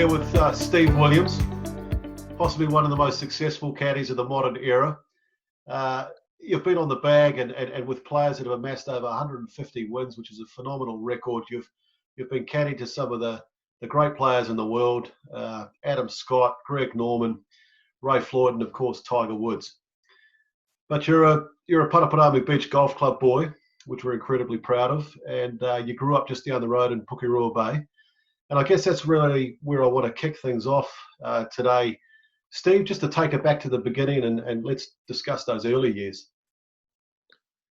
here with Steve Williams, possibly one of the most successful caddies of the modern era. You've been on the bag and with players that have amassed over 150 wins, which is a phenomenal record. You've been caddying to some of the great players in the world, Adam Scott, Greg Norman, Ray Floyd, and of course Tiger Woods. But you're a Paraparaumu Beach Golf Club boy, which we're incredibly proud of, and you grew up just down the road in Pukerua Bay. And I guess that's really where I want to kick things off today. Steve, just to take it back to the beginning and let's discuss those early years.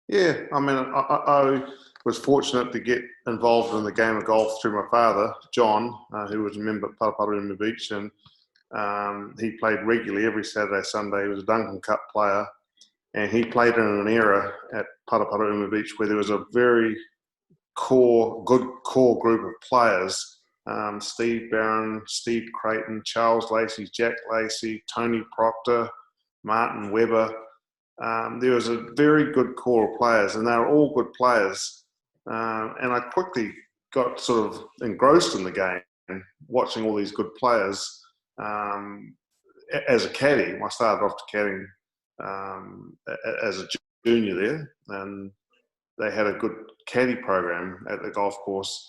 Yeah, I mean, I was fortunate to get involved in the game of golf through my father, John, who was a member at Paraparaumu Beach, and he played regularly every Saturday, Sunday. He was a Duncan Cup player, and he played in an era at Paraparaumu Beach where there was a very good core group of players. Steve Barron, Steve Creighton, Charles Lacey, Jack Lacey, Tony Proctor, Martin Webber. There was a very good core of players, and they were all good players. And I quickly got sort of engrossed in the game, watching all these good players. As a caddy, I started off caddying as a junior there, and they had a good caddy program at the golf course.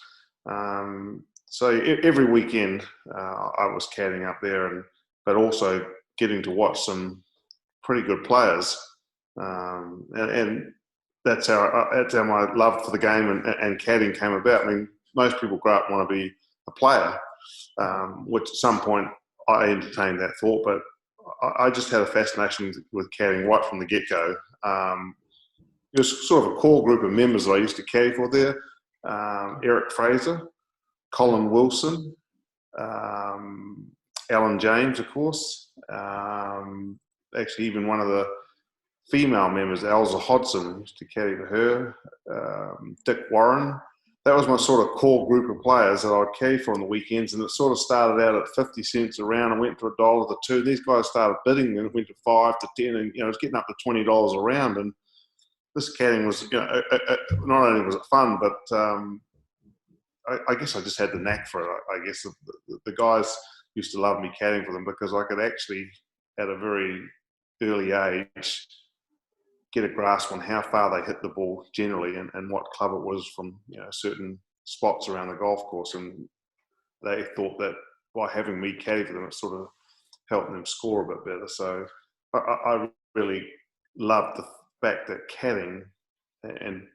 So every weekend I was caddying up there, but also getting to watch some pretty good players, and that's how my love for the game and caddying came about. I mean, most people grow up and want to be a player, which at some point I entertained that thought, but I just had a fascination with caddying right from the get-go. It was sort of a core group of members that I used to caddy for there. Eric Fraser, Colin Wilson, Alan James, of course. Actually, even one of the female members, Elsa Hodson, used to caddy for her. Dick Warren. That was my sort of core group of players that I would caddy for on the weekends, and it sort of started out at 50 cents a round and went to $1 to $2. These guys started bidding and it went to 5 to 10, and it was getting up to $20 a round. And this caddying was, not only was it fun, but I guess I just had the knack for it. I guess the guys used to love me caddying for them because I could actually, at a very early age, get a grasp on how far they hit the ball generally and what club it was from certain spots around the golf course. And they thought that by having me caddy for them, it sort of helped them score a bit better. So I really loved the fact that caddying and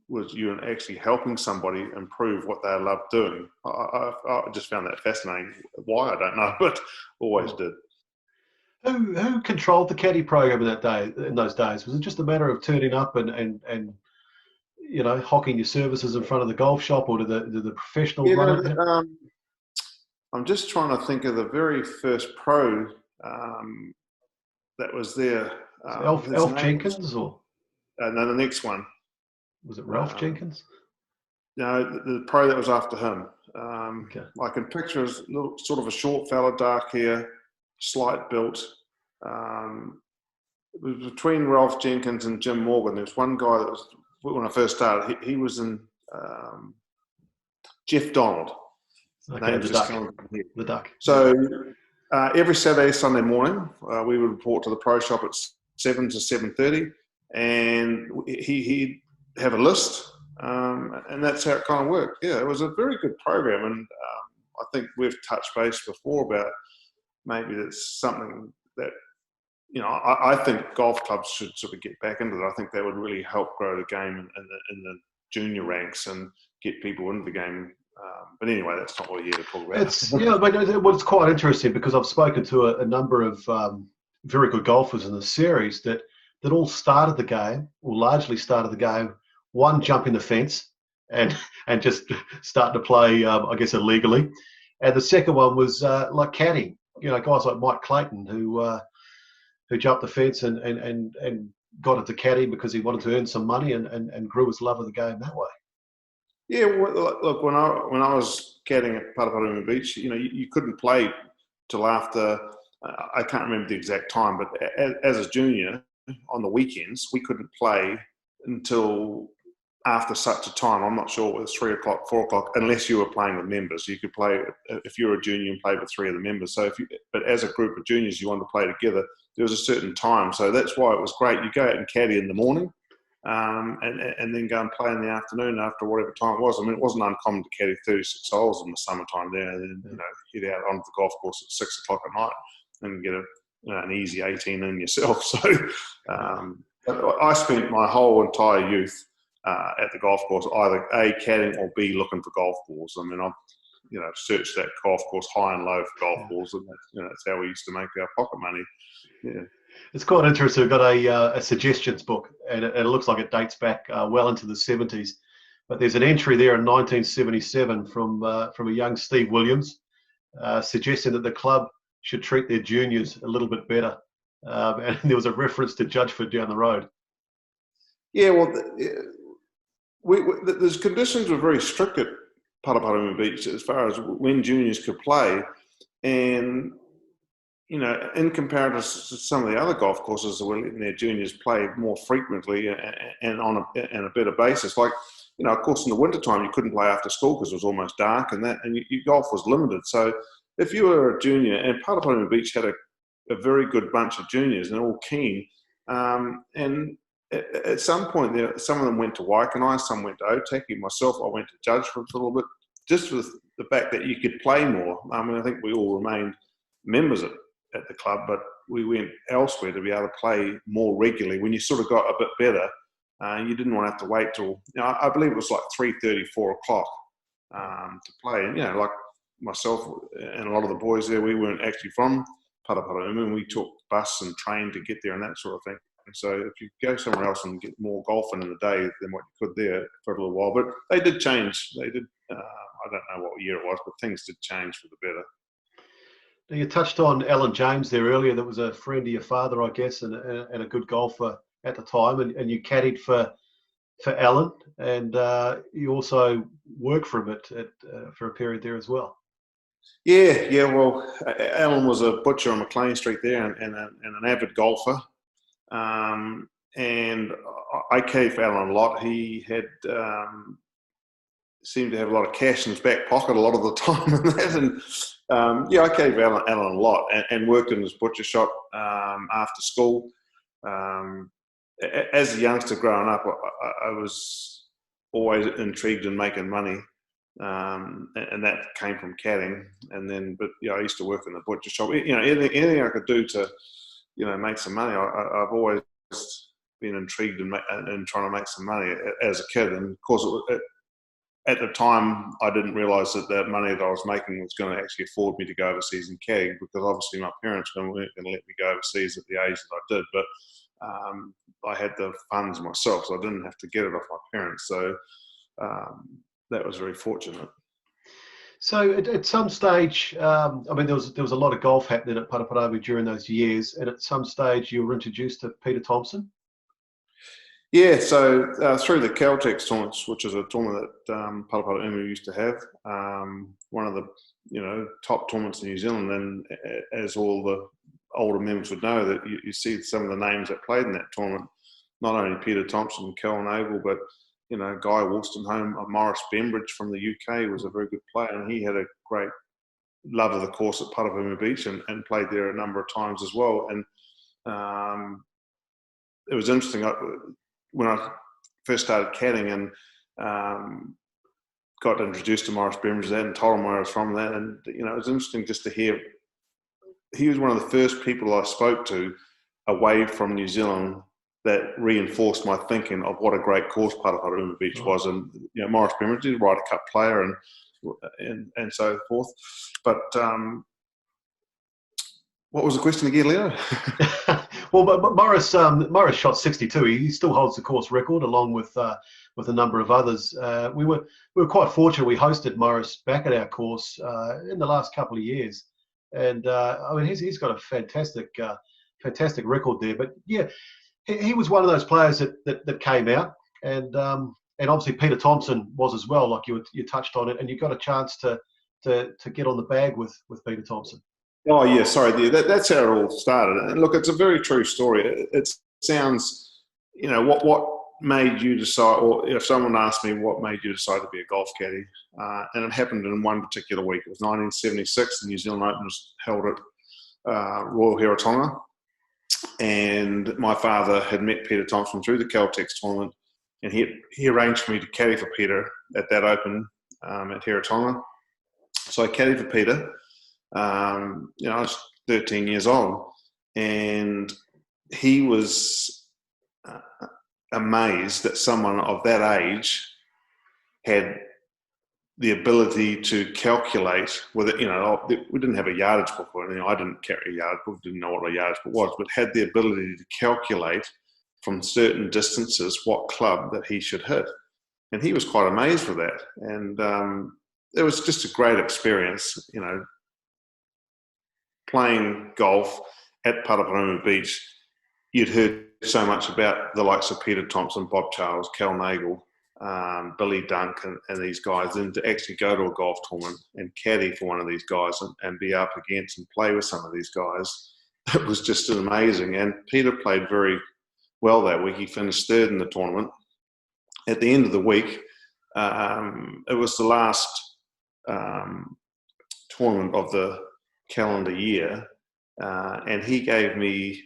was you actually helping somebody improve what they love doing. I just found that fascinating. Why, I don't know, but always did. Who controlled the caddy program in those days? Was it just a matter of turning up and hocking your services in front of the golf shop, or did the professionals run it? I'm just trying to think of the very first pro that was there. Alf Jenkins, or no, the next one. Was it Ralph Jenkins? No, the pro that was after him. Okay. I can picture as sort of a short fella, dark hair, slight built. It was between Ralph Jenkins and Jim Morgan. There was one guy that was, when I first started, he was in Jeff Donald. Okay, the Duck. So every Saturday, Sunday morning, we would report to the pro shop at 7 to 7:30, and he'd have a list, and that's how it kind of worked. Yeah, it was a very good program, and I think we've touched base before about maybe that's something that I think golf clubs should sort of get back into that. I think that would really help grow the game in the junior ranks and get people into the game. But anyway, that's not what we're here to talk about. But it's quite interesting because I've spoken to a number of very good golfers in the series that all started the game, or largely started the game, one jumping the fence and just starting to play, I guess, illegally, and the second one was like caddying. Guys like Mike Clayton who jumped the fence and got into caddying because he wanted to earn some money and grew his love of the game that way. Yeah, well, look, when I was caddying at Paraparaumu Beach, you couldn't play till after, I can't remember the exact time, but as a junior on the weekends, we couldn't play until after such a time. I'm not sure it was 3 o'clock, 4 o'clock, unless you were playing with members. You could play, if you were a junior and played with 3 of the members. So but as a group of juniors, you wanted to play together, there was a certain time. So that's why it was great. You go out and caddy in the morning, and then go and play in the afternoon after whatever time it was. I mean, it wasn't uncommon to caddy 36 holes in the summertime there, and then, head out onto the golf course at 6 o'clock at night and get an easy 18 in yourself. So I spent my whole entire youth at the golf course, either A, caddying, or B, looking for golf balls. I mean, I've searched that golf course high and low for golf balls, and that's how we used to make our pocket money. Yeah. It's quite interesting. We've got a suggestions book, and it looks like it dates back well into the 70s. But there's an entry there in 1977 from a young Steve Williams, suggesting that the club should treat their juniors a little bit better. And there was a reference to Judgeford down the road. Yeah, well, the conditions were very strict at Paraparaumu Beach as far as when juniors could play. And, in comparison to some of the other golf courses that were letting their juniors play more frequently and on a better basis. Like, of course, in the wintertime, you couldn't play after school because it was almost dark, and your golf was limited. So if you were a junior, and Paraparaumu Beach had a very good bunch of juniors, and they're all keen. And at some point, some of them went to Waikanae, some went to Otaki. Myself, I went to Judgeford for a little bit, just with the fact that you could play more. I mean, I think we all remained members at the club, but we went elsewhere to be able to play more regularly. When you sort of got a bit better, you didn't want to have to wait till, I believe it was like 3:30, 4 o'clock to play. And, like myself and a lot of the boys there, we weren't actually from Paraparaumu, and we took bus and train to get there and that sort of thing. So if you go somewhere else and get more golfing in the day than what you could there for a little while, but they did change. They did. I don't know what year it was, but things did change for the better. Now, you touched on Alan James there earlier. That was a friend of your father, I guess, and a good golfer at the time. And you caddied for Alan, and you also worked for him for a period there as well. Yeah. Well, Alan was a butcher on McLean Street there, and an avid golfer. And I caddied for Alan a lot. He had seemed to have a lot of cash in his back pocket a lot of the time, and I caddied for Alan a lot, and worked in his butcher shop after school. As a youngster growing up, I was always intrigued in making money, and that came from caddying. And then, I used to work in the butcher shop. Anything I could do to make some money. I've always been intrigued in trying to make some money as a kid. And of course, at the time, I didn't realise that the money that I was making was going to actually afford me to go overseas and caddy, because obviously my parents weren't going to let me go overseas at the age that I did. But I had the funds myself, so I didn't have to get it off my parents. So that was very fortunate. So at some stage, there was a lot of golf happening at Paraparaumu during those years, and at some stage you were introduced to Peter Thompson. Yeah, so through the Caltex tournaments, which is a tournament that Paraparaumu used to have, one of the top tournaments in New Zealand, and as all the older members would know, that you see some of the names that played in that tournament, not only Peter Thompson and Kel Nagle, but Guy Wolstenholme, Morris Bembridge from the UK was a very good player, and he had a great love of the course at Paraparaumu Beach and played there a number of times as well. And it was interesting when I first started caddying and got introduced to Morris Bembridge and told him where I was from that, and it was interesting just to hear. He was one of the first people I spoke to away from New Zealand that reinforced my thinking of what a great course Paraparaumu Beach was. And Morris Bembridge is a Ryder Cup player and so forth. But what was the question again, Leo? Well, but Morris shot 62. He still holds the course record, along with a number of others. We were quite fortunate. We hosted Morris back at our course in the last couple of years, and he's got a fantastic record there. But yeah, he was one of those players that came out, and obviously Peter Thompson was as well. Like you touched on it, and you got a chance to get on the bag with Peter Thompson. Oh yeah, sorry. That's how it all started. And look, it's a very true story. It sounds, what made you decide, or if someone asked me what made you decide to be a golf caddy, and it happened in one particular week. It was 1976. The New Zealand Open was held at Royal Hiratonga, and my father had met Peter Thompson through the Caltex tournament, and he arranged for me to caddy for Peter at that Open at Hiratonga. So I caddied for Peter. I was 13 years old, and he was amazed that someone of that age had the ability to calculate whether, we didn't have a yardage book, or anything. I didn't carry a yardage book, didn't know what a yardage book was, but had the ability to calculate from certain distances what club that he should hit. And he was quite amazed with that. And it was just a great experience, playing golf at Paraparaumu Beach. You'd heard so much about the likes of Peter Thompson, Bob Charles, Cal Nagel, Billy Dunk and these guys, and to actually go to a golf tournament and caddy for one of these guys and be up against and play with some of these guys, it was just amazing. And Peter played very well that week. He finished third in the tournament. At the end of the week, it was the last tournament of the calendar year, and he gave me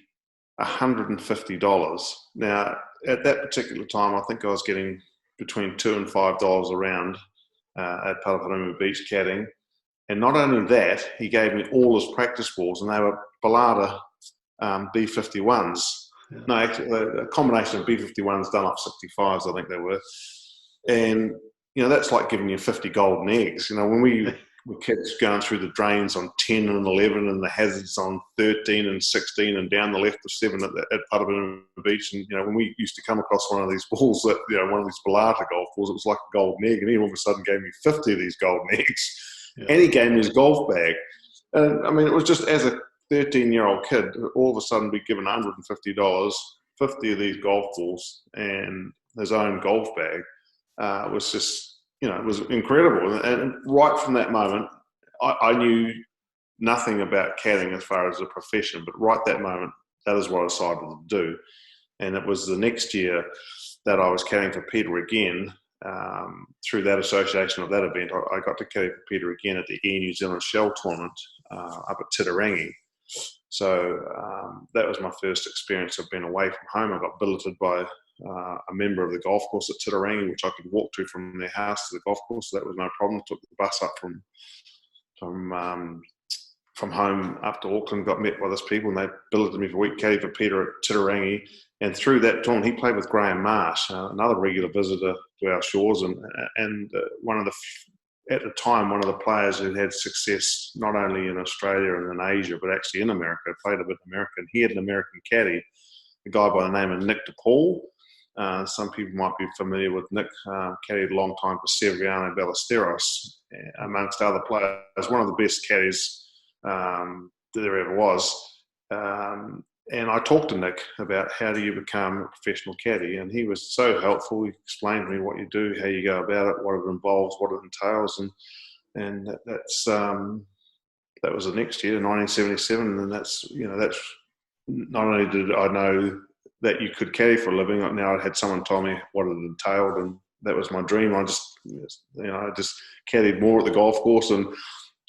$150. Now, at that particular time, I think I was getting between $2 and $5 a round at Paraparaumu Beach caddying. And not only that, he gave me all his practice balls, and they were Balada B51s. Yeah. No, actually, a combination of B51s done up 65s, I think they were. And, that's like giving you 50 golden eggs. When we were kids going through the drains on 10 and 11 and the hazards on 13 and 16 and down the left of 7 at Paraparaumu Beach. And, when we used to come across one of these balls, that one of these Balata golf balls, it was like a golden egg. And he all of a sudden gave me 50 of these golden eggs. Yeah. And he gave me his golf bag. And, it was just as a 13-year-old kid, all of a sudden be given $150, 50 of these golf balls and his own golf bag was just, it was incredible. And right from that moment, I knew nothing about caddying as far as a profession, but right that moment, that is what I decided to do. And it was the next year that I was caddying for Peter again. Through that association of that event, I got to caddy for Peter again at the Air New Zealand Shell tournament up at Titirangi. So that was my first experience of being away from home. I got billeted by a member of the golf course at Titirangi, which I could walk to from their house to the golf course. So that was no problem. Took the bus up from home up to Auckland, got met by those people, and they billeted me for a week caddy for Peter at Titirangi. And through that tournament, he played with Graham Marsh, another regular visitor to our shores, and at the time, one of the players who had success not only in Australia and in Asia, but actually in America, played a bit American. He had an American caddy, a guy by the name of Nick DePaul. Some people might be familiar with Nick, caddied a long time for Severiano Ballesteros, amongst other players. One of the best caddies that there ever was. And I talked to Nick about how do you become a professional caddy, and he was so helpful. He explained to me what you do, how you go about it, what it involves, what it entails, and that was the next year, 1977. And that's not only did I know that you could caddy for a living, now I had someone tell me what it entailed, and that was my dream. I just caddied more at the golf course and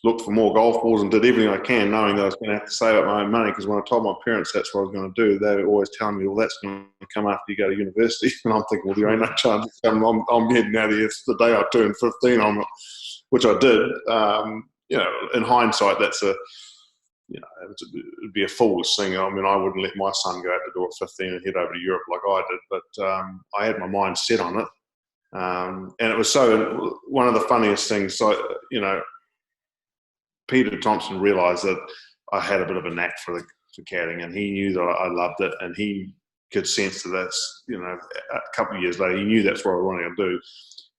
looked for more golf balls and did everything I can, knowing that I was going to have to save up my own money, because when I told my parents that's what I was going to do, they were always telling me, well, that's going to come after you go to university. And I'm thinking, well, there ain't no chance. I'm heading out of here. It's the day I turned 15, which I did. In hindsight, that's it'd be a foolish thing. I mean, I wouldn't let my son go out the door at 15 and head over to Europe like I did, but I had my mind set on it. And it was one of the funniest things, Peter Thompson realised that I had a bit of a knack for caddying, and he knew that I loved it, and he could sense that that's, a couple of years later, he knew that's what I wanted to do.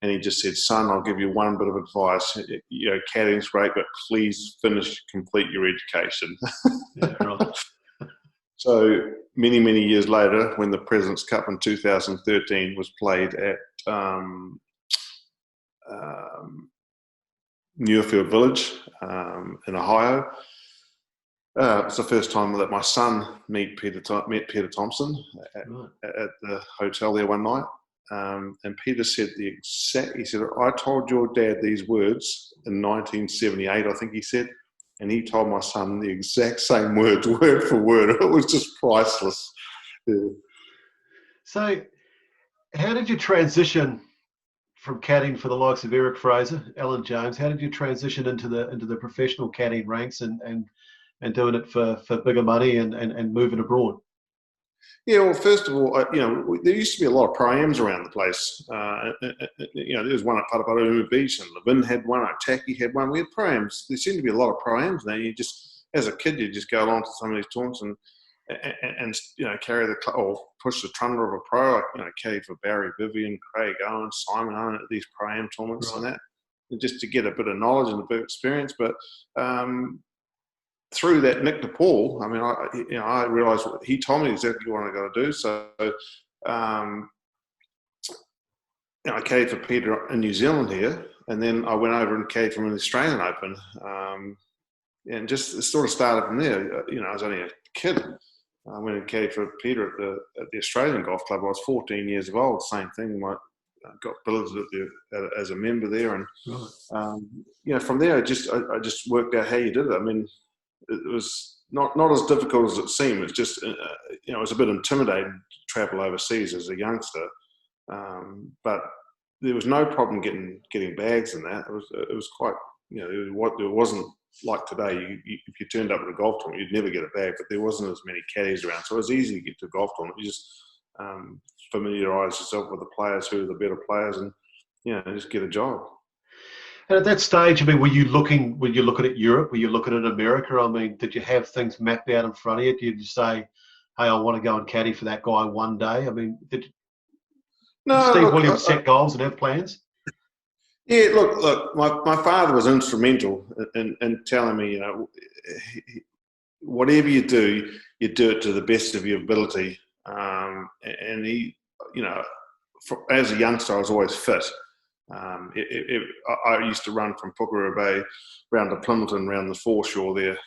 And he just said, son, I'll give you one bit of advice. Caddying's great, but please complete your education. Yeah, right. So many, many years later, when the President's Cup in 2013 was played at Muirfield Village in Ohio, It's the first time that my son met Peter Thompson at the hotel there one night. And Peter said he said, I told your dad these words in 1978, I think he said, and he told my son the exact same words, word for word. It was just priceless. Yeah. So, how did you transition from caddying for the likes of Eric Fraser, Alan Jones? How did you transition into the professional caddying ranks and doing it for bigger money and moving abroad? Yeah, well, first of all, there used to be a lot of pro-ams around the place. There was one at Paraparaumu Beach, and Levin had one, Taki had one. We had pro-ams. There seemed to be a lot of pro-ams now. You just, as a kid, you just go along to some of these tournaments and carry or push the trundle of a pro. Caddy for Barry, Vivian, Craig Owen, Simon Owen at these pro-am tournaments and that, and just to get a bit of knowledge and a bit of experience. But through that Nick DePaul, I realised he told me exactly what I got to do. So, I caddied for Peter in New Zealand here, and then I went over and caddied from an Australian Open, and just sort of started from there. I was only a kid. I went and caddied for Peter at the Australian Golf Club. I was 14 years old. Same thing. I got billeted as a member there, and from there I just worked out how you did it. It was not as difficult as it seemed. It's just, it was a bit intimidating to travel overseas as a youngster. But there was no problem getting bags in that. It was quite, it wasn't like today. If you turned up at a golf tournament, you'd never get a bag, but there wasn't as many caddies around. So it was easy to get to a golf tournament. You just familiarise yourself with the players who are the better players and, just get a job. And at that stage, were you looking at Europe? Were you looking at America? Did you have things mapped out in front of you? Did you say, hey, I want to go and caddy for that guy one day? Did Steve Williams set goals and have plans? Yeah, look, my father was instrumental in telling me, whatever you do it to the best of your ability. And he, as a youngster, I was always fit. I used to run from Pukerua Bay round to Plymouton, round the foreshore there,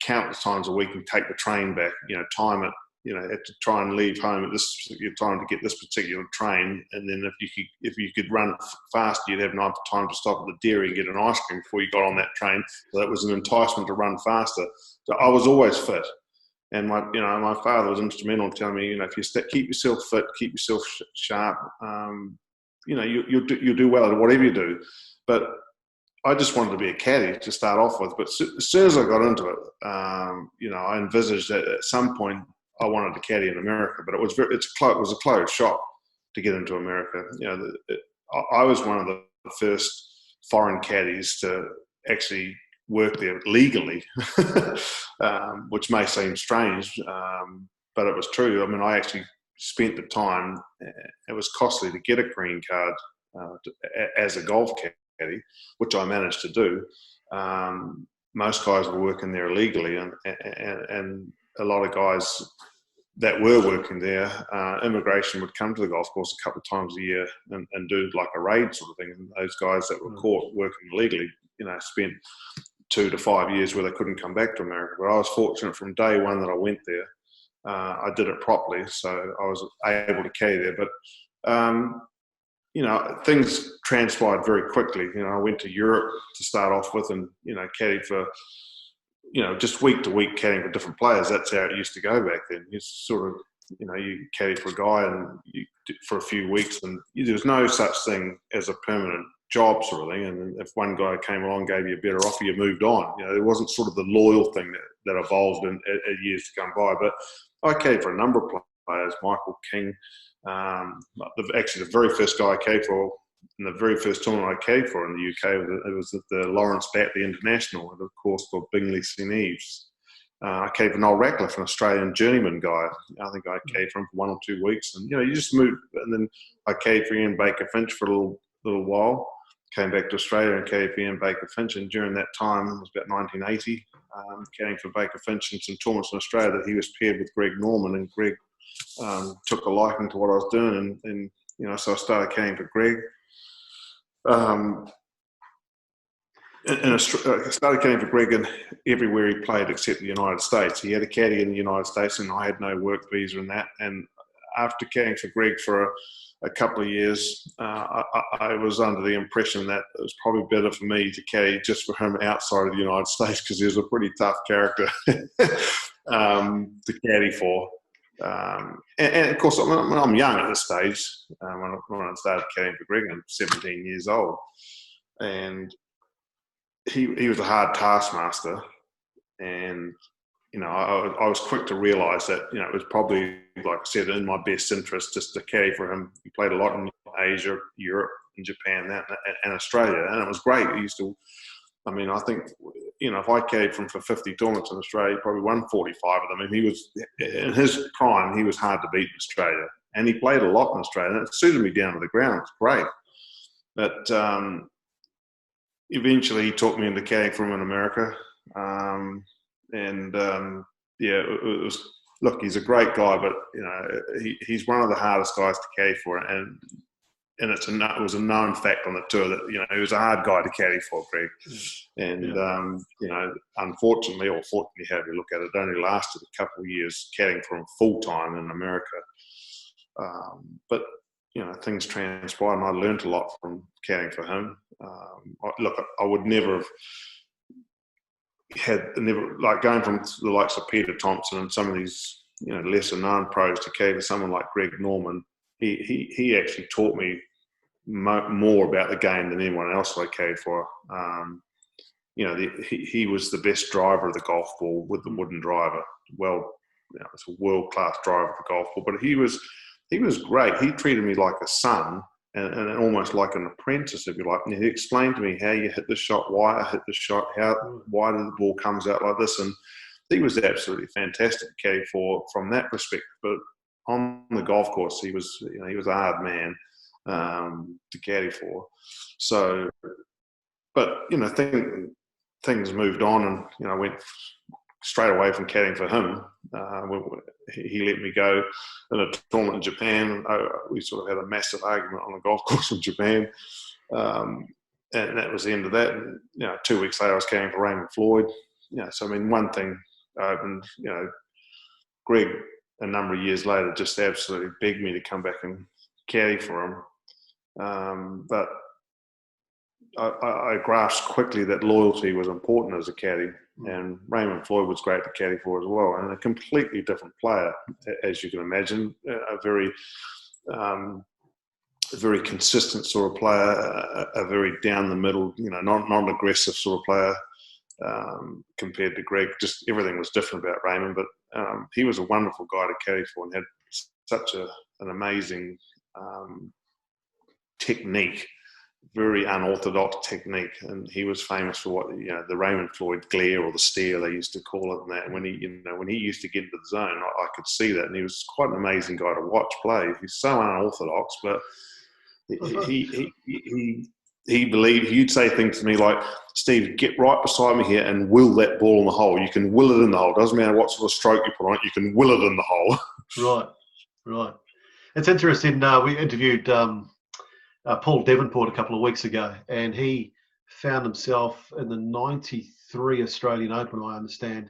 countless times a week, and take the train back. Time it. Had to try and leave home at this particular time to get this particular train, and then if you could run fast, you'd have enough time to stop at the dairy and get an ice cream before you got on that train. So that was an enticement to run faster. So I was always fit. And my father was instrumental in telling me, if you keep yourself fit, keep yourself sharp, you'll do well at whatever you do. But I just wanted to be a caddy to start off with. But as soon as I got into it, I envisaged that at some point I wanted to caddy in America. But it was a closed shop to get into America. I was one of the first foreign caddies to actually work there legally, which may seem strange, but it was true. I actually spent the time. It was costly to get a green card as a golf caddy, which I managed to do. Most guys were working there illegally, and a lot of guys that were working there, immigration would come to the golf course a couple of times a year and do like a raid sort of thing. And those guys that were caught working illegally, spent 2 to 5 years where they couldn't come back to America. But I was fortunate from day one that I went there. I did it properly, so I was able to caddy there. But, things transpired very quickly. I went to Europe to start off with and, caddied for, just week to week caddying for different players. That's how it used to go back then. You sort of, you caddy for a guy and for a few weeks, and there was no such thing as a permanent job sort of thing. And if one guy came along, gave you a better offer, you moved on. There wasn't sort of the loyal thing that evolved in years to come by. But I caddied for a number of players, Michael King. Actually, the very first guy I caddied for, and the very first tournament I caddied for in the UK, it was at the Lawrence Batley International, at a course called Bingley St Ives. I caddied for Noel Ratcliffe, an Australian journeyman guy. I think I caddied for him for 1 or 2 weeks, and you just move. And then I caddied for Ian Baker Finch for a little while. Came back to Australia and caddied for Ian Baker Finch, and during that time, it was about 1980, caddying for Baker Finch in some tournaments in Australia, that he was paired with Greg Norman, and Greg took a liking to what I was doing, and so I started caddying for Greg. I started caddying for Greg in everywhere he played except the United States. He had a caddy in the United States, and I had no work visa in that. And after caddying for Greg for a couple of years, I was under the impression that it was probably better for me to caddy just for him outside of the United States, because he was a pretty tough character to caddy for. And of course, I'm young at this stage. When I started caddying for Greg, I'm 17 years old, and he was a hard taskmaster, and I was quick to realise that it was probably, like I said, in my best interest just to caddy for him. He played a lot in Asia, Europe, and Japan, and Australia, and it was great. He used to, I think, if I caddied for him for 50 tournaments in Australia, he probably won 45 of them. And he was, in his prime, he was hard to beat in Australia, and he played a lot in Australia, and it suited me down to the ground. It was great, but eventually he talked me into caddying for him in America. It was, look, he's a great guy, but he's one of the hardest guys to caddy for, and it was a known fact on the tour that he was a hard guy to caddy for, Greg. And unfortunately, or fortunately, however you look at it, only lasted a couple of years caddying for him full time in America. But things transpired, and I learned a lot from caddying for him. I would never have like going from the likes of Peter Thompson and some of these lesser known pros to caddy for someone like Greg Norman. He actually taught me more about the game than anyone else I caddied for. He was the best driver of the golf ball with the wooden driver. Well, it's a world-class driver of the golf ball, but he was great. He treated me like a son and almost like an apprentice, if you like. And he explained to me how you hit the shot, why I hit the shot, why the ball comes out like this. And he was absolutely fantastic to caddy for from that perspective. But on the golf course, he was a hard man to caddy for. So, but things moved on, and I went straight away from caddying for him. He let me go in a tournament in Japan. We sort of had a massive argument on the golf course in Japan, and that was the end of that. And 2 weeks later, I was caddying for Raymond Floyd. So one thing opened. Greg, a number of years later, just absolutely begged me to come back and caddy for him. But I grasped quickly that loyalty was important as a caddy, and Raymond Floyd was great to caddy for as well, and a completely different player, as you can imagine, a very consistent sort of player, a very down the middle, non-aggressive sort of player, compared to Greg. Just everything was different about Raymond, but he was a wonderful guy to caddy for and had such an amazing technique. Very unorthodox technique, and he was famous for what the Raymond Floyd glare, or the stare they used to call it. And that when he used to get into the zone, I could see that, and he was quite an amazing guy to watch play. He's so unorthodox, but he believed. He'd say things to me like, "Steve, get right beside me here and will that ball in the hole. You can will it in the hole. Doesn't matter what sort of stroke you put on it. You can will it in the hole." Right. It's interesting. We interviewed Paul Devonport a couple of weeks ago, and he found himself in the '93 Australian Open, I understand,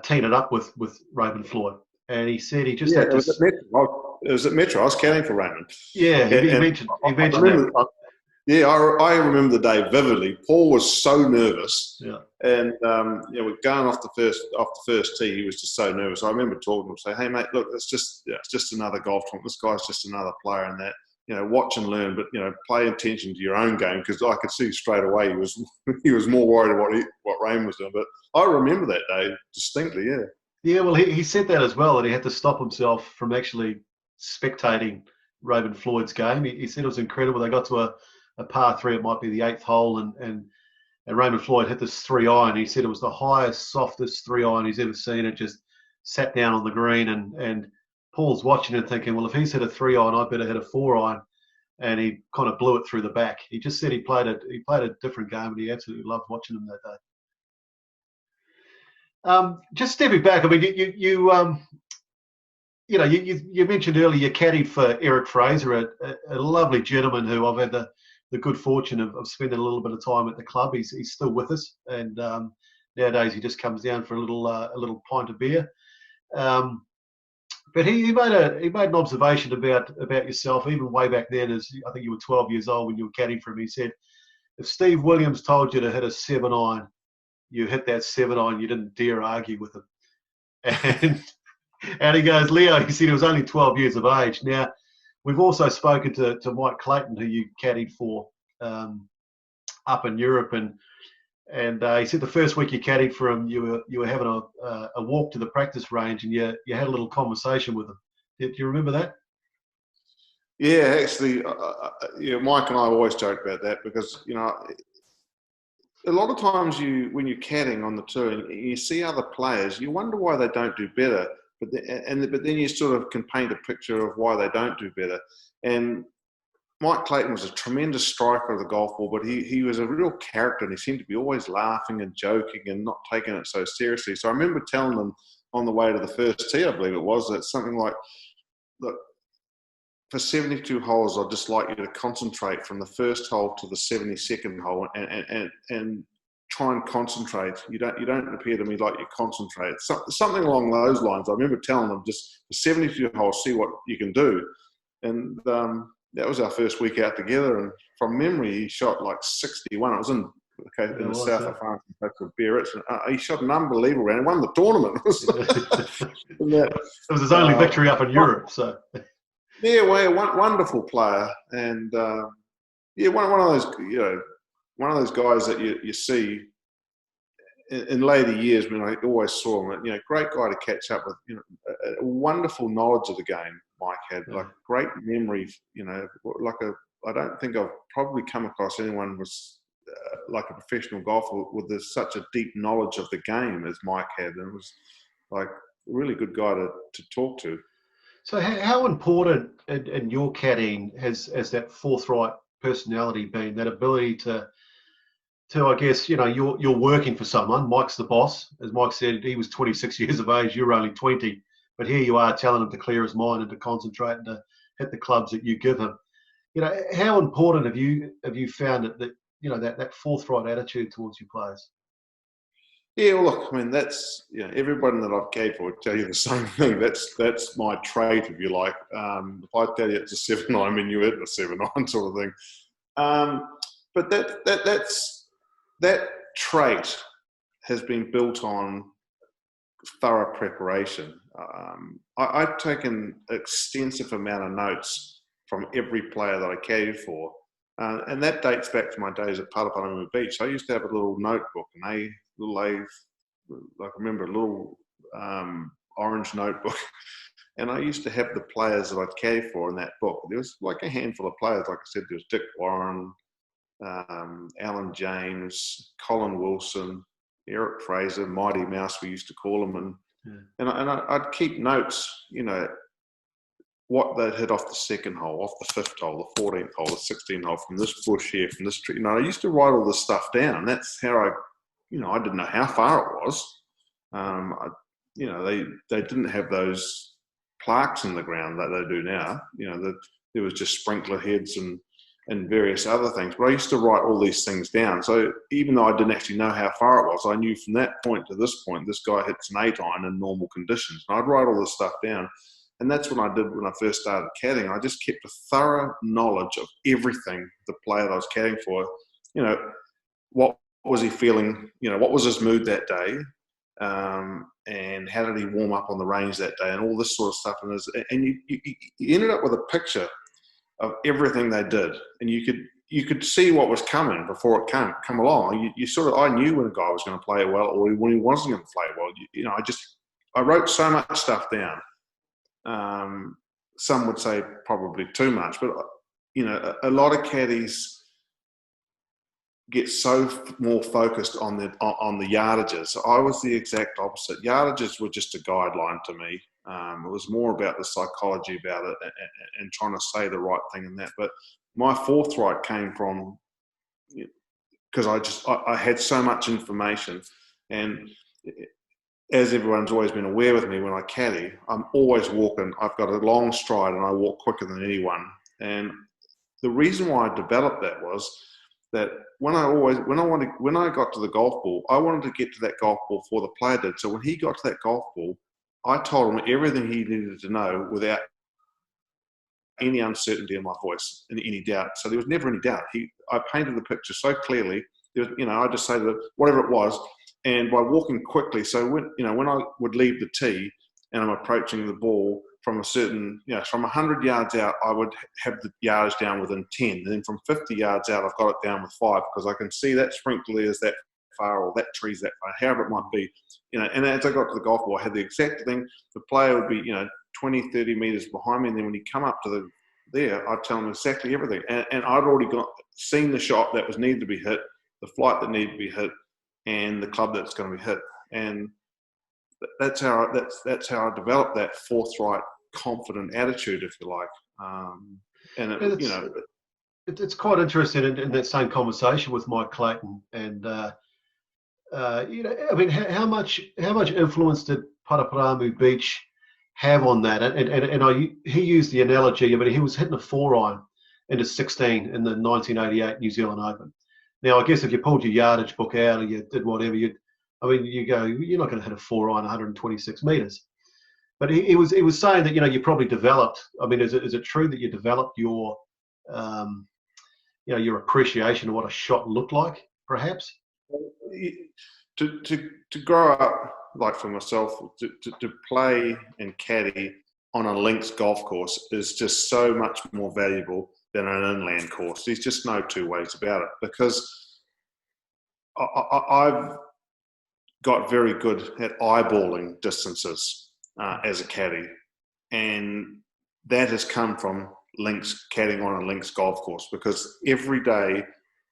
teeing it up with Raymond Floyd. And he said he just had to... It was at Metro. I was caddying for Raymond. Yeah, he mentioned that. I remember the day vividly. Paul was so nervous, and we're going off the first tee. He was just so nervous. I remember talking to him, saying, "Hey mate, look, it's just another golf tournament. This guy's just another player in that. Watch and learn, but pay attention to your own game," because I could see straight away he was more worried about what Raymond was doing. But I remember that day distinctly. Yeah. Well, he said that as well, that he had to stop himself from actually spectating Raymond Floyd's game. He said it was incredible. They got to a par 3. It might be the 8th hole, and Raymond Floyd hit this 3-iron. He said it was the highest, softest 3-iron he's ever seen. It just sat down on the green, and Paul's watching it thinking, well, if he's hit a 3-iron, I better hit a 4-iron, and he kind of blew it through the back. He just said he played a different game, and he absolutely loved watching him that day. Just stepping back, I mean, you mentioned earlier you caddied for Eric Fraser, a lovely gentleman who I've had the the good fortune of spending a little bit of time at the club. He's still with us, and nowadays he just comes down for a little pint of beer. But he made an observation about yourself even way back then. As I think you were 12 years old when you were caddying for him. He said, if Steve Williams told you to hit a 7-iron, you hit that 7-iron. You didn't dare argue with him. And he goes, Leo, he said he was only 12 years of age. Now, we've also spoken to Mike Clayton, who you caddied for up in Europe, and he said the first week you caddied for him, you were having a walk to the practice range, and you had a little conversation with him. Do you remember that? Yeah, actually, Mike and I always joke about that because, a lot of times when you're caddying on the tour and you see other players, you wonder why they don't do better. But then you sort of can paint a picture of why they don't do better. And Mike Clayton was a tremendous striker of the golf ball, but he was a real character, and he seemed to be always laughing and joking and not taking it so seriously. So I remember telling him on the way to the first tee, I believe it was, that something like, look, for 72 holes, I'd just like you to concentrate from the first hole to the 72nd hole and try and concentrate. You don't appear to me like you concentrate. Something along those lines. I remember telling them just for 72 holes, see what you can do. And that was our first week out together. And from memory, he shot like 61. It was in the south of France, in place of Biarritz. He shot an unbelievable round. He won the tournament. It was his only victory up in Europe. So. Yeah, well, wonderful player, and one of those guys that you see in later years when I always saw him. Great guy to catch up with. A wonderful knowledge of the game. Mike had like great memory. I don't think I've probably come across anyone with like a professional golfer with such a deep knowledge of the game as Mike had, and it was like a really good guy to talk to. So how important in your caddying has that forthright personality been, that ability to I guess, you're working for someone, Mike's the boss. As Mike said, he was 26 years of age, you're only 20, but here you are telling him to clear his mind and to concentrate and to hit the clubs that you give him. How important have you found it that forthright attitude towards your players? Yeah, well, look, I mean, that's, everyone that I've caddied for would tell you the same thing. That's my trait, if you like. If I tell you it's a 7-9, I mean, you hit a 7-9 sort of thing. But that trait has been built on thorough preparation. I've taken an extensive amount of notes from every player that I caddied for. And that dates back to my days at Paraparaumu Beach. I used to have a little notebook, I remember a little orange notebook, and I used to have the players that I'd caddy for in that book. There was like a handful of players. Like I said, there was Dick Warren, Alan James, Colin Wilson, Eric Fraser, Mighty Mouse, we used to call him, and I'd keep notes, what they'd hit off the second hole, off the 5th hole, the 14th hole, the 16th hole, from this bush here, from this tree. I used to write all this stuff down. That's how I didn't know how far it was. They didn't have those plaques in the ground that they do now. There was just sprinkler heads and various other things. But I used to write all these things down. So even though I didn't actually know how far it was, I knew from that point to this point, this guy hits an 8-iron in normal conditions. And I'd write all this stuff down. And that's what I did when I first started caddying. I just kept a thorough knowledge of everything the player that I was caddying for. What was he feeling? What was his mood that day? And how did he warm up on the range that day? And all this sort of stuff. And you ended up with a picture of everything they did. And you could see what was coming before it come along. I knew when a guy was going to play it well or when he wasn't going to play it well. I wrote so much stuff down. Some would say probably too much, but a lot of caddies get so more focused on the yardages. I was the exact opposite. Yardages were just a guideline to me. It was more about the psychology about it and trying to say the right thing in that. But my forthright came from because I had so much information, and as everyone's always been aware with me, when I caddy, I'm always walking. I've got a long stride and I walk quicker than anyone. And the reason why I developed that was that when I got to the golf ball, I wanted to get to that golf ball before the player did. So when he got to that golf ball, I told him everything he needed to know without any uncertainty in my voice and any doubt. So there was never any doubt. I painted the picture so clearly. There was, I just say that whatever it was, and by walking quickly. So when I would leave the tee and I'm approaching the ball from a certain, from 100 yards out, I would have the yardage down within 10. And then from 50 yards out, I've got it down with 5 because I can see that sprinkler is that far or that tree's that far, however it might be. And as I got to the golf ball, I had the exact thing. The player would be, 20, 30 meters behind me. And then when he come up to there, I'd tell him exactly everything. And I'd already seen the shot that was needed to be hit, the flight that needed to be hit, and the club that's going to be hit. And that's how I developed that forthright, confident attitude, if you like. It's quite interesting in that same conversation with Mike Clayton, and how much influence did Paraparaumu Beach have on that? And he used the analogy. He was hitting a 4-iron into 16 in the 1988 New Zealand Open. Now, I guess if you pulled your yardage book out or you did whatever, you're not going to hit a 4-iron 126 meters. But he was saying that you probably developed. Is it true that you developed your your appreciation of what a shot looked like, perhaps? To grow up, like for myself, to play and caddy on a links golf course is just so much more valuable than an inland course. There's just no two ways about it, because I've got very good at eyeballing distances as a caddy, and that has come from links caddying on a links golf course, because every day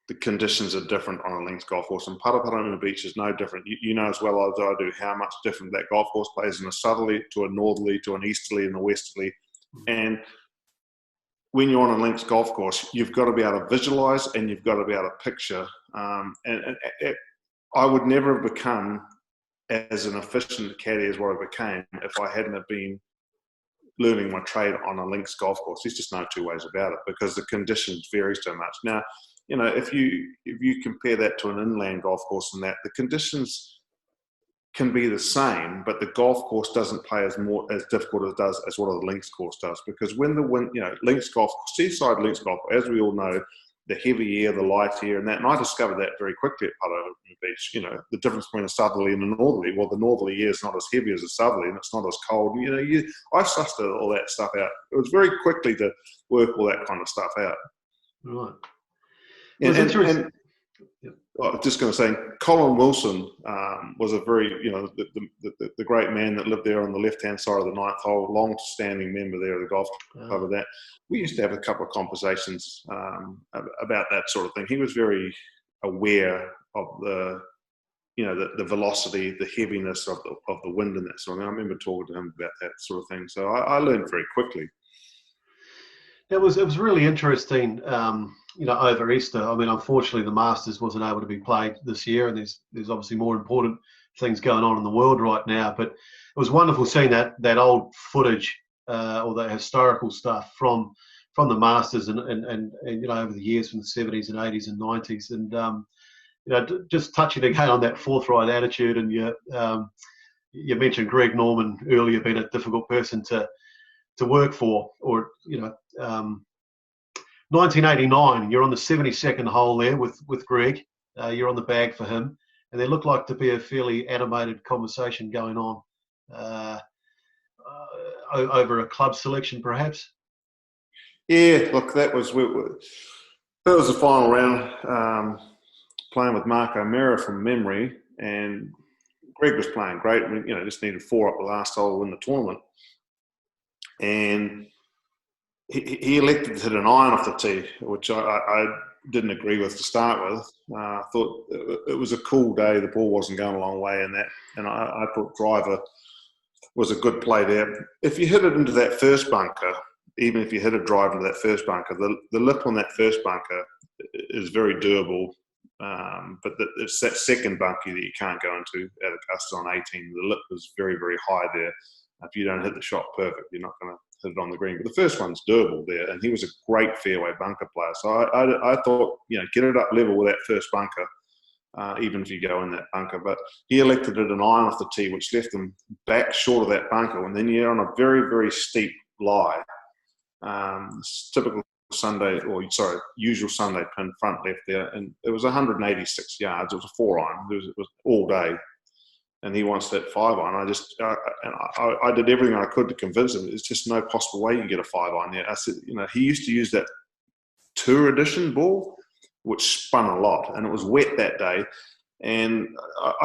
the conditions are different on a links golf course, and Paraparaumu Beach is no different. You know as well as I do how much different that golf course plays in a southerly to a northerly to an easterly and a westerly. And when you're on a links golf course, you've got to be able to visualize and you've got to be able to picture. I would never have become as an efficient caddy as what I became if I hadn't have been learning my trade on a links golf course. There's just no two ways about it, because the conditions vary so much. Now, if you compare that to an inland golf course, and that the conditions can be the same, but the golf course doesn't play as difficult as it does as what a links course does. Because when the wind, links golf, seaside links golf, as we all know, the heavy air, the light air, and that. And I discovered that very quickly at Paraparaumu Beach. The difference between a southerly and a northerly. Well, the northerly air is not as heavy as a southerly, and it's not as cold. I sussed all that stuff out. It was very quickly to work all that kind of stuff out. Right. I was just going to say, Colin Wilson was a very, the great man that lived there on the left-hand side of the ninth hole, long-standing member there of the golf club of that. We used to have a couple of conversations about that sort of thing. He was very aware of the velocity, the heaviness of the wind and that sort of thing. I remember talking to him about that sort of thing. So I learned very quickly. It was really interesting, over Easter. Unfortunately, the Masters wasn't able to be played this year, and there's obviously more important things going on in the world right now. But it was wonderful seeing that old footage or the historical stuff from the Masters and over the years from the 70s and 80s and 90s, and just touching again on that forthright attitude. And you mentioned Greg Norman earlier being a difficult person to work for, or 1989, you're on the 72nd hole there with Greg. You're on the bag for him, and there looked like to be a fairly animated conversation going on over a club selection, perhaps. Yeah, look, that was the final round, playing with Mark O'Meara from memory, and Greg was playing great. Just needed 4 up the last hole to win the tournament, and he elected to hit an iron off the tee, which I didn't agree with to start with. I thought it was a cool day. The ball wasn't going a long way, and I thought driver was a good play there. If you hit it into that first bunker, even if you hit a drive into that first bunker, the lip on that first bunker is very doable. But it's that second bunker that you can't go into at Augusta on 18. The lip is very, very high there. If you don't hit the shot perfect, you're not going to hit it on the green. But the first one's doable there, and he was a great fairway bunker player. So I thought, get it up level with that first bunker, even if you go in that bunker. But he elected it an iron off the tee, which left him back short of that bunker. And then you're on a very, very steep lie. Typical usual Sunday pin front left there. And it was 186 yards. It was a 4-iron. It was all day. And he wants that 5-iron. I did everything I could to convince him. There's just no possible way you can get a 5-iron there. I said, he used to use that Tour Edition ball, which spun a lot, and it was wet that day. And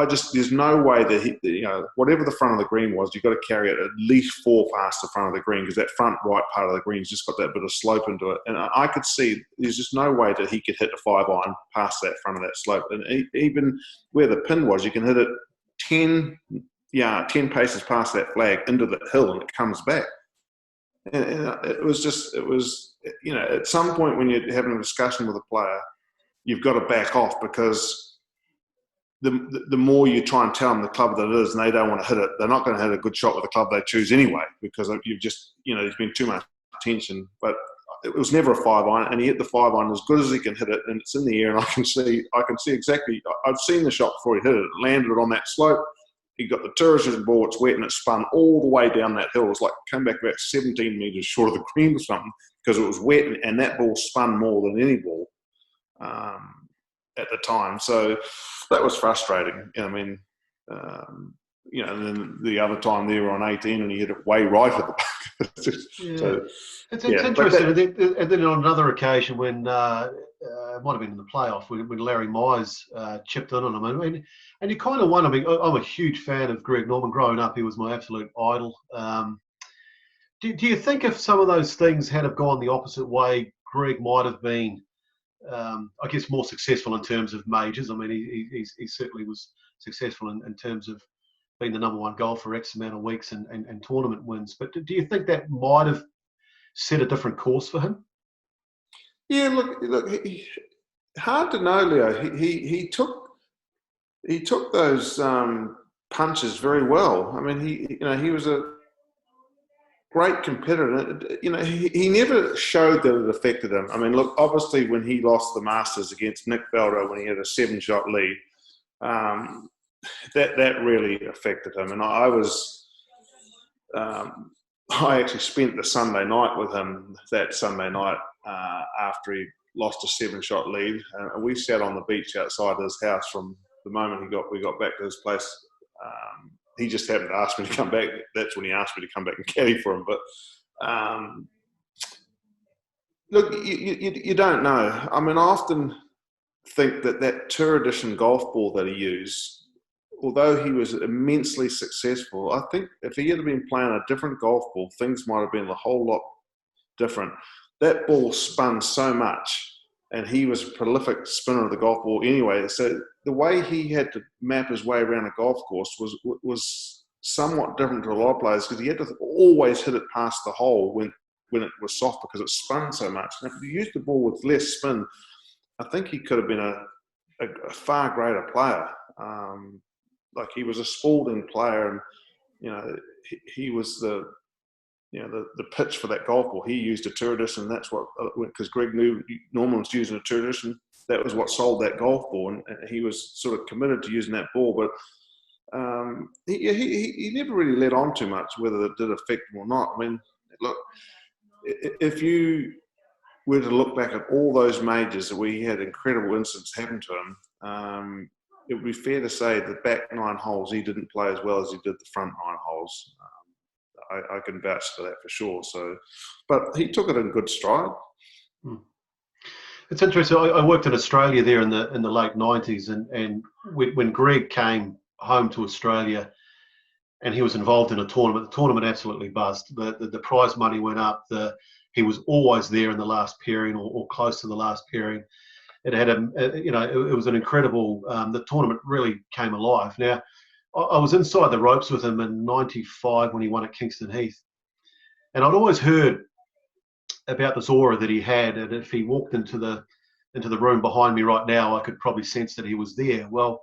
there's no way that whatever the front of the green was, you've got to carry it at least 4 past the front of the green, because that front right part of the green's just got that bit of slope into it. And I could see there's just no way that he could hit a 5-iron past that front of that slope. And even where the pin was, you can hit it 10 paces past that flag into the hill, and it comes back. And it was at some point when you're having a discussion with a player, you've got to back off, because the more you try and tell them the club that it is, and they don't want to hit it, they're not going to hit a good shot with the club they choose anyway, because you've just, there's been too much attention. But it was never a 5-iron, and he hit the 5-iron as good as he can hit it, and it's in the air, and I can see exactly. I've seen the shot before he hit it. It landed it on that slope. He got the tourist ball, it's wet, and it spun all the way down that hill. It was like came back about 17 metres short of the green or something, because it was wet, and that ball spun more than any ball at the time. So that was frustrating. And then the other time they were on 18, and he hit it way right at the back. So, it's interesting. And then on another occasion when it might have been in the playoff when Larry Mize chipped in on him. And you kind of wonder. I'm a huge fan of Greg Norman. Growing up, he was my absolute idol. Do you think if some of those things had have gone the opposite way, Greg might have been, I guess, more successful in terms of majors? I mean, he certainly was successful in terms of being the number one golfer X amount of weeks and tournament wins. But do you think that might have set a different course for him? Yeah, look, hard to know, Leo. He took those punches very well. I mean, he was a great competitor. He never showed that it affected him. I mean, look, obviously when he lost the Masters against Nick Faldo when he had a 7-shot lead, that really affected him. And I actually spent the Sunday night with him that Sunday night after he lost a 7-shot lead, and we sat on the beach outside his house from the moment we got back to his place. He just happened to ask me to come back. That's when he asked me to come back and caddy for him. But look, you don't know. I mean, I often think that Tour Edition golf ball that he used, although he was immensely successful, I think if he had been playing a different golf ball, things might have been a whole lot different. That ball spun so much, and he was a prolific spinner of the golf ball anyway. So the way he had to map his way around a golf course was somewhat different to a lot of players, because he had to always hit it past the hole when it was soft, because it spun so much. And if he used the ball with less spin, I think he could have been a far greater player. Like, he was a Spalding player, and he was the pitch for that golf ball. He used a Tour Edition. That's what, because Greg knew Norman was using a Tour Edition. That was what sold that golf ball, and he was sort of committed to using that ball. But he never really let on too much whether it did affect him or not. I mean, look, if you were to look back at all those majors where he had incredible incidents happen to him, it would be fair to say the back 9 holes he didn't play as well as he did the front 9 holes. I can vouch for that for sure. So, but he took it in good stride. It's interesting. I worked in Australia there in the late 90s, and when Greg came home to Australia and he was involved in the tournament absolutely buzzed. The prize money went up. He was always there in the last pairing or close to the last pairing. It had it was an incredible. The tournament really came alive. Now, I was inside the ropes with him in '95 when he won at Kingston Heath, and I'd always heard about this aura that he had, and if he walked into the room behind me right now, I could probably sense that he was there. Well,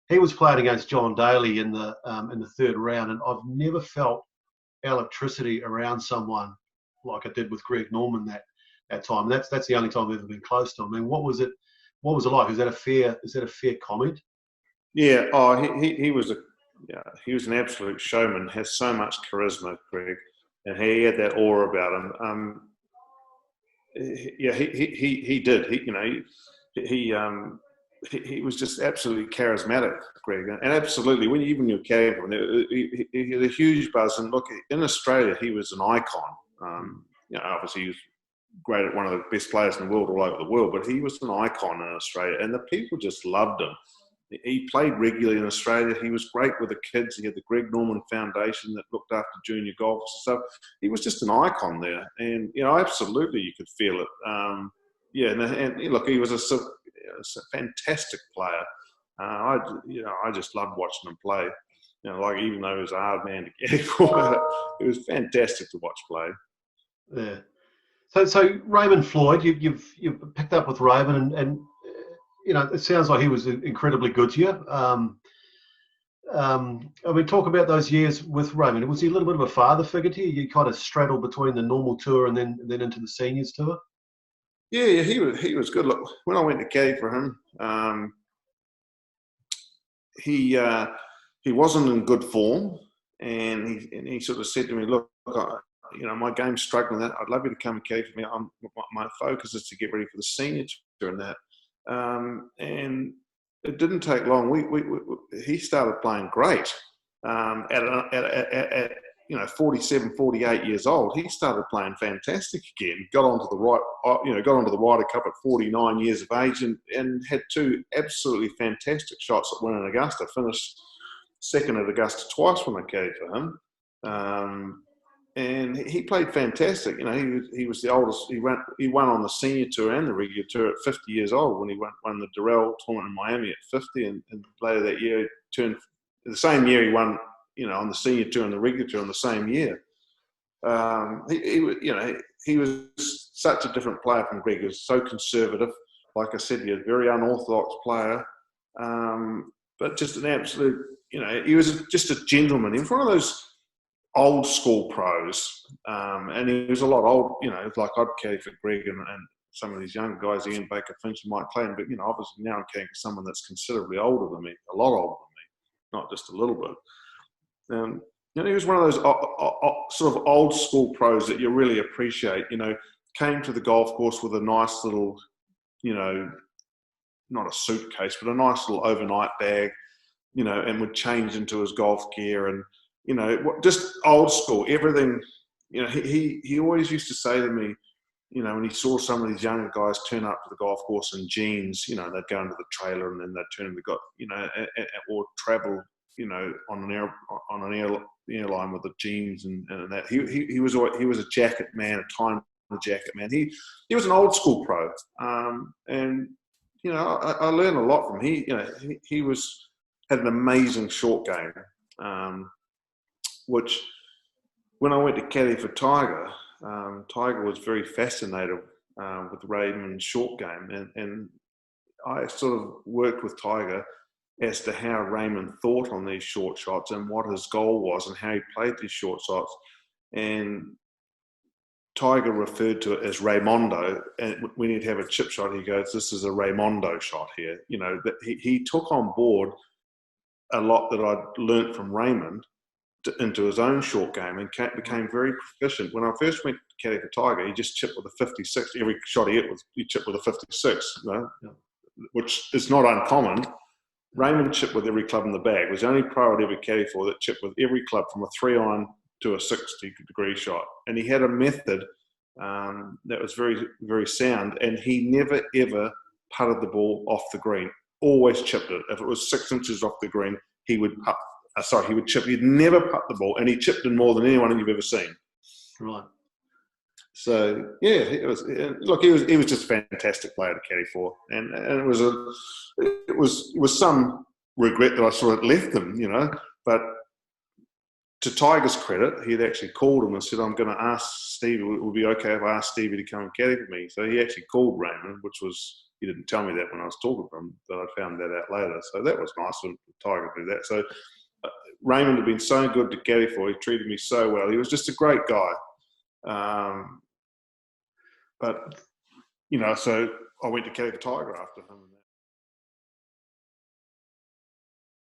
he was playing against John Daly in the third round, and I've never felt electricity around someone like I did with Greg Norman that time. That's the only time I've ever been close to him. I mean, what was it like? Is that a fair comment? Yeah. He was an absolute showman. Has so much charisma, Greg, and he had that aura about him. He did. He was just absolutely charismatic, Greg, and absolutely when you came from him, he had a huge buzz. And look, in Australia, he was an icon. Obviously he was great at one of the best players in the world all over the world, but he was an icon in Australia, and the people just loved him. He played regularly in Australia. He was great with the kids. He had the Greg Norman Foundation that looked after junior golf and stuff. He was just an icon there, and absolutely you could feel it. And look, he was a fantastic player. I just loved watching him play. Like even though he was a hard man to get for, it was fantastic to watch play. Yeah. So Raymond Floyd, you've picked up with Raymond, and it sounds like he was incredibly good to you. Talk about those years with Raymond. Was he a little bit of a father figure to you? You kind of straddled between the normal tour and then into the seniors tour. Yeah, he was good. Look, when I went to caddy for him, he wasn't in good form, and he sort of said to me, "Look, my game's struggling. That I'd love you to come and caddy for me. My focus is to get ready for the senior tour and that." And it didn't take long. He started playing great at 47, 48 years old. He started playing fantastic again. Got onto the Ryder Cup at 49 years of age, and had two absolutely fantastic shots at winning Augusta. Finished second at Augusta twice when I caddied for him. And he played fantastic. He was the oldest. He won on the senior tour and the regular tour at 50 years old when he won the Durrell tournament in Miami at 50, and later that year the same year he won, on the senior tour and the regular tour in the same year. He was such a different player from Greg. He was so conservative. Like I said, he was a very unorthodox player, but just an absolute. He was just a gentleman. He was one of those old school pros, and he was a lot old. Like I'd caddy for Greg and some of these younger guys, Ian Baker Finch and Mike Clayton. But obviously now I'm caddying for someone that's considerably older than me, a lot older than me, not just a little bit. He was one of those sort of old school pros that you really appreciate. Came to the golf course with a nice little, not a suitcase, but a nice little overnight bag, and would change into his golf gear and. Just old school, everything. He always used to say to me, when he saw some of these younger guys turn up to the golf course in jeans, they'd go into the trailer and then they'd turn into or travel, on an airline with the jeans and that. He was a jacket man, a time jacket man. He was an old school pro, and I learned a lot from him. He had an amazing short game. Which, when I went to caddy for Tiger, Tiger was very fascinated with Raymond's short game, and I sort of worked with Tiger as to how Raymond thought on these short shots and what his goal was and how he played these short shots. And Tiger referred to it as Raymondo, and when he'd have a chip shot, he goes, "This is a Raymondo shot here." That he took on board a lot that I'd learnt from Raymond into his own short game and became very proficient. When I first went to caddy for Tiger, he just chipped with a 56. Every shot he hit he chipped with a 56, which is not uncommon. Raymond chipped with every club in the bag. He was the only pro I'd ever caddy for that chipped with every club from a 3-iron to a 60-degree shot. And he had a method that was very, very sound, and he never, ever putted the ball off the green. Always chipped it. If it was 6 inches off the green, he would he would chip. He'd never putt the ball, and he chipped in more than anyone you've ever seen. Right. So yeah, it was. Look, he was just a fantastic player to caddy for, and it was some regret that I sort of left him, But to Tiger's credit, he'd actually called him and said, "I'm going to ask Stevie. It would be okay if I asked Stevie to come and caddy for me." So he actually called Raymond, which was. He didn't tell me that when I was talking to him, but I found that out later. So that was nice of Tiger to do that. So Raymond had been so good to caddy for. He treated me so well. He was just a great guy. But, you know, so I went to caddy for Tiger after him.